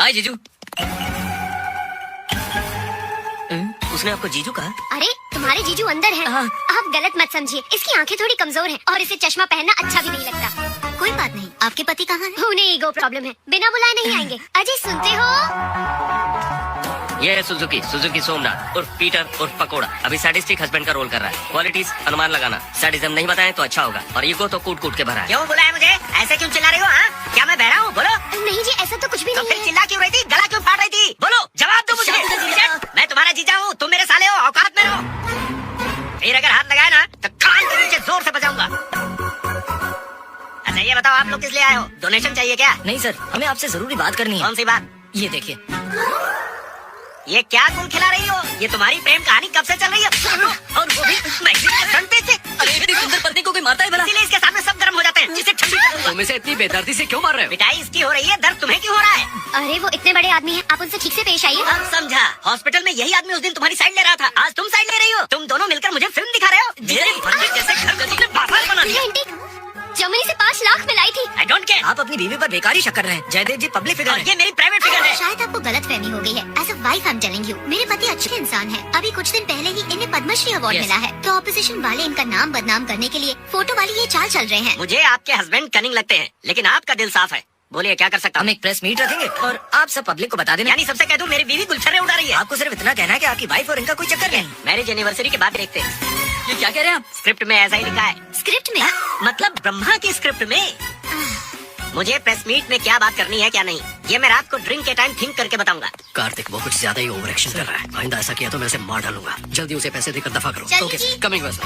हाय जीजू। उसने आपको जीजू कहा? अरे तुम्हारे जीजू अंदर हैं। हाँ। आप गलत मत समझिए, इसकी आंखें थोड़ी कमजोर हैं और इसे चश्मा पहनना अच्छा भी नहीं लगता। कोई बात नहीं, आपके पति कहाँ हैं? उन्हें ईगो प्रॉब्लम है, बिना बुलाए नहीं आएंगे। अजय सुनते हो? ये है सुजुकी सोमनाथ उर्फ पीटर उर्फ पकोड़ा। अभी सैडिस्टिक हस्बैंड का रोल कर रहा है। क्वालिटीज अनुमान लगाना, सैडिज्म नहीं बताएं तो अच्छा होगा। और ईगो तो कूट कूट के भरा है। क्यों बुलाया मुझे? ऐसे क्यों चिल्ला रही हो? हाँ, क्या मैं बहरा हूँ? बोलो। नहीं जी, ऐसा तो कुछ भी तो नहीं फिर है। चिल्ला क्यों रही थी? गला क्यों फाड़ रही थी? बोलो, जवाब दो मुझे। मैं तुम्हारा जीजा हूँ, तुम मेरे साले हो, औकात में रहो। फिर अगर हाथ लगाए ना तो कान के नीचे जोर से बजाऊंगा। अच्छा ये बताओ, आप लोग किस लिए आए हो? डोनेशन चाहिए क्या? नहीं सर, हमें आपसे जरूरी बात करनी है। कौन सी बात? ये देखिए, ये क्या गुल खिला रही हो? ये तुम्हारी प्रेम कहानी कब से चल रही है? और वो भी मैगजीन के फ्रंट पेज से। अरे इतनी सुंदर पत्नी को कोई मारता है भला? इसीलिए इसके सामने सब गर्म हो जाते हैं, जिसे ठंडी कर दूंगा। तुम इसे इतनी बेदर्दी से क्यों मार रहे हो? पिटाई इसकी हो रही है, दर्द तुम्हें क्यों हो रहा है? अरे वो इतने बड़े आदमी हैं, आप उनसे ठीक से पेश आइए। अब समझा। हॉस्पिटल में यही आदमी उस दिन तुम्हारी साइड ले रहा था, आज तुम साइड ले रही हो। तुम दोनों मिलकर मुझे फिल्म दिखा रहे हो। मेरे फर्जी जैसे घर को तुमने बाजार बना दिया। ये आंटी जर्मनी से 5 लाख में लाई थी। I don't care. आप अपनी बीवी पर बेकारी शक कर रहे हैं। जयदेव जी पब्लिक फिगर और हैं। ये मेरी प्राइवेट फिगर है। शायद आपको गलतफहमी हो गई है। As a wife I am telling you, मेरे पति अच्छे इंसान हैं। अभी कुछ दिन पहले ही इन्हें पद्मश्री अवार्ड Yes. मिला है, तो ऑपोजिशन वाले इनका नाम बदनाम करने के लिए फोटो वाली ये चाल चल रहे हैं। मुझे आपके हस्बैंड कनिंग लगते हैं, लेकिन आपका दिल साफ है। बोलिए क्या कर सकता हम हूँ? एक प्रेस मीट रखेंगे और आप सब पब्लिक को बता देना। यानी सबसे कह दूं मेरी बीवी गुलछर्रे उड़ा रही है। आपको सिर्फ इतना कहना है कि आपकी वाइफ और इनका कोई चक्कर नहीं। मैरिज एनिवर्सरी के बाद देखते हैं। ये क्या कह रहे हैं आप? स्क्रिप्ट में ऐसा ही लिखा है। स्क्रिप्ट में मतलब ब्रह्मा की स्क्रिप्ट में। मुझे प्रेस मीट में क्या बात करनी है क्या नहीं, ये मैं रात को ड्रिंक के टाइम थिंक करके बताऊंगा। कार्तिक वो कुछ ज्यादा ही ओवर एक्शन कर रहा है। आइंदा ऐसा किया तो मैं उसे मार डालूंगा। जल्दी उसे पैसे देकर दफा करो। चलिए ओके जी। कमिंग बस।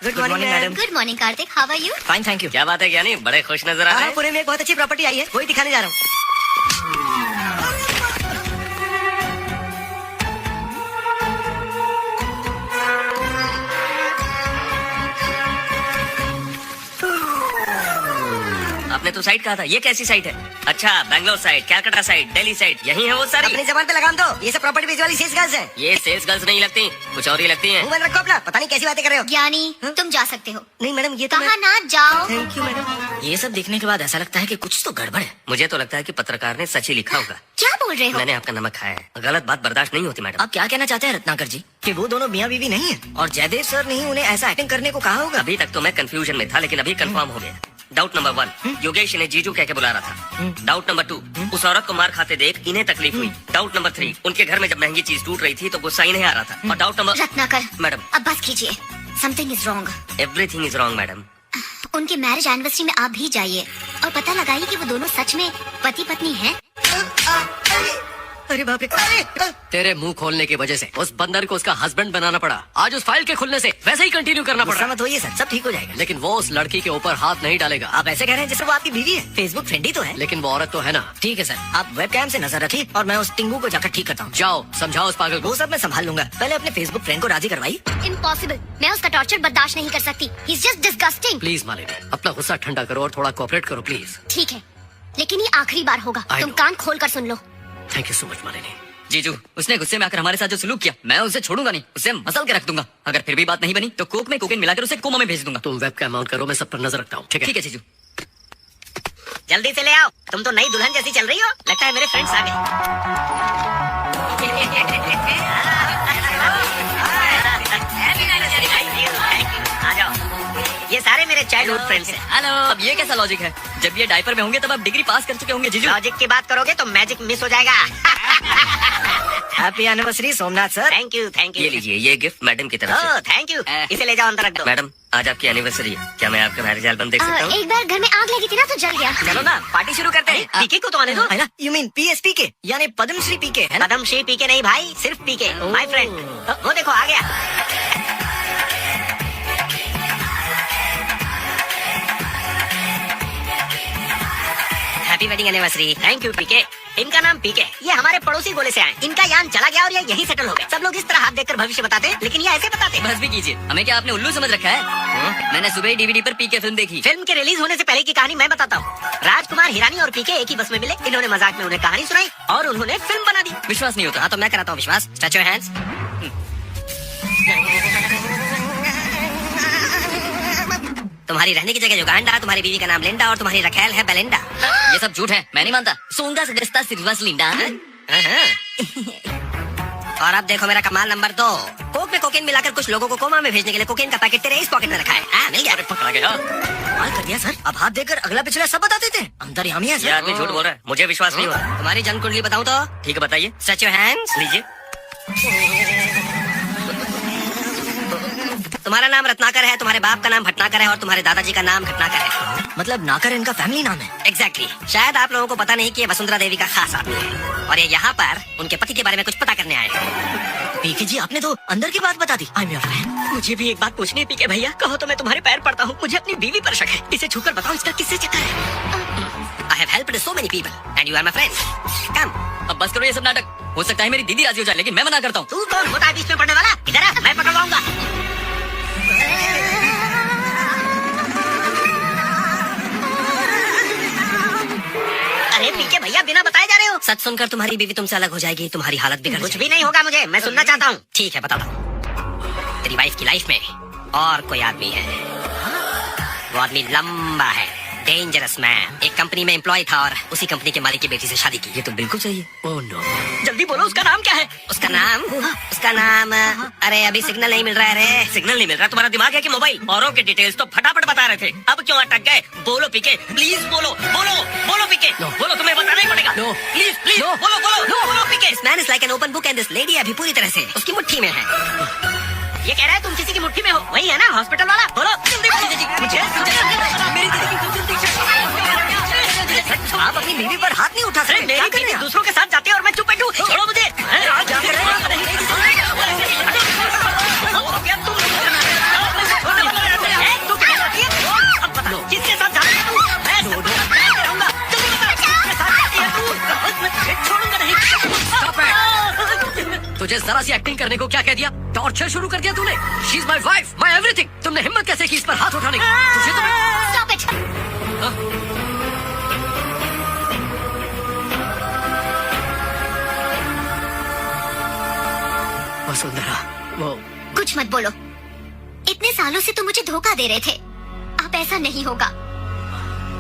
Good morning madam. Good morning Kartik, how are you? Fine thank you. क्या बात है ज्ञानी, बड़े खुश नजर आ रहे हैं। पुणे में एक बहुत अच्छी प्रॉपर्टी आई है, वही दिखाने जा रहा हूँ। आपने तो साइट कहा था, ये कैसी साइट है? अच्छा Bangalore site, Calcutta side, Delhi side, यही है वो सारी। अपनी जबान पे लगाम दो, ये सब प्रॉपर्टी बेचने वाली सेल्स गर्ल्स है। ये सेल्स गर्ल्स नहीं लगती, कुछ और ही लगती हैं। मुंह बंद रखो अपना, पता नहीं कैसी बातें कर रहे हो। ज्ञानी तुम जा सकते हो। नहीं मैडम, ये तो कहा ना जाओ। Thank you madam. ये सब देखने के बाद ऐसा लगता है कि कुछ तो गड़बड़ है। मुझे तो लगता है कि पत्रकार ने सच ही लिखा होगा। क्या बोल रहे हो? मैंने आपका नमक खाया है, गलत बात बर्दाश्त नहीं होती मैडम। आप क्या कहना चाहते हैं रत्नाकर जी, कि वो दोनों मियाँ बीवी नहीं है और जयदेव सर ने ही उन्हें ऐसा एक्टिंग करने को कहा होगा? अभी तक तो मैं कंफ्यूजन में था, लेकिन अभी कंफर्म हो गया। डाउट नंबर 1, योगेश इन्हें जीजू कह के बुला रहा था। डाउट नंबर 2, उस औरत को मार खाते देख इन्हें तकलीफ हुई। डाउट नंबर 3, उनके घर में जब महंगी चीज टूट रही थी तो गुस्सा इन्हें आ रहा था। और डाउट नंबर रत्नाकर मैडम, अब बस कीजिए, something is wrong. Everything is wrong madam. उनके मैरिज एनिवर्सरी में आप भी जाइए और पता लगाइए कि वो दोनों सच में पति पत्नी हैं। अरे बाप रे, तेरे मुंह खोलने की वजह से उस बंदर को उसका हस्बैंड बनाना पड़ा। आज उस फाइल के खुलने से वैसे ही कंटिन्यू करना पड़ गुस्सा रहा। मत होइए सर, सब ठीक हो जाएगा। लेकिन वो उस लड़की के ऊपर हाथ नहीं डालेगा। आप ऐसे कह रहे हैं जैसे वो आपकी बीवी है। फेसबुक फ्रेंड ही तो है। लेकिन वो औरत तो है ना। ठीक है सर, आप वेबकैम से नजर रखिए और मैं उस टिंगू को जाकर ठीक करता हूँ। जाओ समझाओ उस पागल को। वो सब मैं संभाल लूंगा, पहले अपने फेसबुक फ्रेंड को राजी करवाइए। इम्पॉसिबल, मैं उसका टॉर्चर बर्दाश्त नहीं कर सकती। He is just disgusting. Please Malini, अपना गुस्सा ठंडा करो और थोड़ा कोऑपरेट करो प्लीज। ठीक है, लेकिन ये आखिरी बार होगा। I तुम know. कान खोल कर सुन लो। Thank you so much Malini. जीजू, उसने गुस्से में आकर हमारे साथ जो सलूक किया, मैं उसे छोड़ूंगा नहीं, उसे मसल के रख दूंगा। अगर फिर भी बात नहीं बनी तो कोक में कोकेन मिलाकर उसे कोमा में भेज दूंगा। तुम वेब कैम ऑन करो, मैं सब पर नजर रखता हूँ। ठीक है जीजू। जल्दी से ले आओ, तुम तो नई दुल्हन जैसी चल रही हो। लगता है मेरे फ्रेंड्स आ गए। आ जाओ, ये सारे मेरे चाइल्डहुड फ्रेंड्स हैं। हेलो। अब ये कैसा लॉजिक है? जब ये डायपर में होंगे तब आप डिग्री पास कर चुके होंगे जीजू। लॉजिक की बात करोगे तो मैजिक मिस हो जाएगा। Happy anniversary Somnath sir. Thank you thank ये यू। लीजिए, ये गिफ्ट मैडम की तरफ से। थैंक यू, इसे ले जाओ अंदर रख दो। मैडम, आज आपकी एनिवर्सरी है, क्या मैं आपका मैरिज एल्बम देख सकता हूँ? एक बार घर में आग लगी थी ना तो जल गया। चलो ना पार्टी शुरू करते हैं। पीके को तो आने दो। है ना, यू मीन PSP के यानी पद्मश्री पीके है ना? पद्मश्री पीके नहीं भाई, सिर्फ पीके। माय फ्रेंड वो देखो आ गया। Happy wedding anniversary. Thank you PK. इनका नाम पीके, ये हमारे पड़ोसी गोले से आए। इनका यान चला गया और ये यहीं सेटल हो गए। सब लोग इस तरह हाथ देखकर भविष्य बताते हैं, लेकिन ये ऐसे बताते हैं। बस भी कीजिए, हमें क्या आपने उल्लू समझ रखा है? मैंने सुबह ही DVD पर पीके फिल्म देखी। फिल्म के रिलीज होने से पहले की कहानी मैं बताता हूँ। राजकुमार हिरानी और पीके एक ही बस में मिले। इन्होंने मजाक में उन्हें कहानी सुनाई और उन्होंने फिल्म बना दी। विश्वास नहीं होता। हाँ तो मैं कराता हूँ विश्वास। Touch your hands. तुम्हारी रहने की जगह युगांडा, तुम्हारी बीवी का नाम लिंडा और तुम्हारी रखेल है बेलिंडा। ये सब झूठ है, मैं नहीं मानता। सोंगा से दस्ता सिर्वास लिंडा। और अब देखो मेरा कमाल नंबर 2। कोक में कोकेन मिलाकर कुछ लोगों को कोमा में भेजने के लिए कोकेन का पैकेट तेरे इस पॉकेट में रखा है। मिल गया। पकड़ा गया। कमाल कर दिया सर, अब हाथ देकर अगला पिछला सब बता देते हैं। अंदर यहाँ है ये सर। आदमी झूठ बोल रहा है, मुझे विश्वास नहीं हो रहा। तुम्हारी जन्म कुंडली बताऊं तो? ठीक है बताइए। Stretch your hands. लीजिए। तुम्हारा नाम रत्नाकर है, तुम्हारे बाप का नाम भटनाकर है और तुम्हारे दादाजी का नाम घटनाकर है। मतलब नाकर इनका फैमिली नाम है। एग्जैक्टली। शायद आप लोगों को पता नहीं कि ये वसुंधरा देवी का खास आदमी है और ये यहाँ पर उनके पति के बारे में कुछ पता करने आए हैं। पीके जी, आपने तो अंदर की बात बता दी। I am your friend. मुझे भी एक बात पूछनी है पीके भैया, कहो तो मैं तुम्हारे पैर पड़ता हूँ। मुझे अपनी बीवी पर शक है, इसे छूकर बताओ इसका किससे चक्कर है। I have helped so many people and you are my friend. Come. अब बस करो ये सब नाटक। हो सकता है मेरी दीदी राजी हो जाए, लेकिन मैं मना करता हूँ। तू कौन होता है बीच में पड़ने वाला? इधर आ, मैं पकड़वाऊंगा। अरे पीके भैया, बिना बताए जा रहे हो। सच सुनकर तुम्हारी बीवी तुमसे अलग हो जाएगी, तुम्हारी हालत बिगड़ जाएगी। कुछ भी नहीं होगा मुझे, मैं सुनना चाहता हूँ। ठीक है बताता हूँ। तेरी वाइफ की लाइफ में और कोई आदमी है। वो आदमी लंबा है, डेंजरस मैन। एक कंपनी में एम्प्लॉय था और उसी कंपनी के मालिक की बेटी से शादी की। ये तो बिल्कुल सही है। Oh no. जल्दी बोलो, उसका नाम क्या है? उसका नाम अरे अभी सिग्नल नहीं मिल रहा है रे। सिग्नल नहीं मिल रहा? तुम्हारा दिमाग है कि मोबाइल? औरों के डिटेल्स तो फटाफट बता रहे थे, अब क्यों अटक गए? बोलो पीके, प्लीज बोलो बोलो बोलो पीके। बोलो, तुम्हें बताना ही पड़ेगा। प्लीज प्लीज बोलो बोलो बोलो पीके। This man is like an open book and this lady अभी पूरी तरह से उसकी मुट्ठी में है। ये कह रहा है तुम किसी की मुट्ठी में हो, वही है ना हॉस्पिटल वाला? बोलो जल्दी आप अपनी बीवी पर हाथ नहीं उठा सकते। क्या कर रहे हैं? दूसरों के साथ जाते हैं और मैं चुप बैठूं? छोड़ो मुझे। अब बता किसके साथ जा रही है तू? मैं रहूंगा। छोड़ूंगा नहीं। तुझे जरा सी एक्टिंग करने को क्या कह दिया? टॉर्चर शुरू कर दिया तूने। She is my wife, my everything. तुमने हिम्मत कैसे की इस पर हाथ उठाने की? तुझे तो Stop it! वसुंधरा, वो कुछ मत बोलो। इतने सालों से तुम मुझे धोखा दे रहे थे। अब ऐसा नहीं होगा।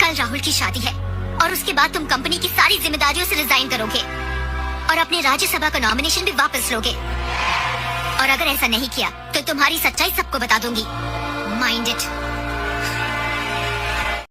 कल राहुल की शादी है और उसके बाद तुम कंपनी की सारी जिम्मेदारियों से रिजाइन करोगे और अपने राज्यसभा का नॉमिनेशन भी वापस लोगे। और अगर ऐसा नहीं किया तो तुम्हारी सच्चाई सबको बता दूंगी। Mind it.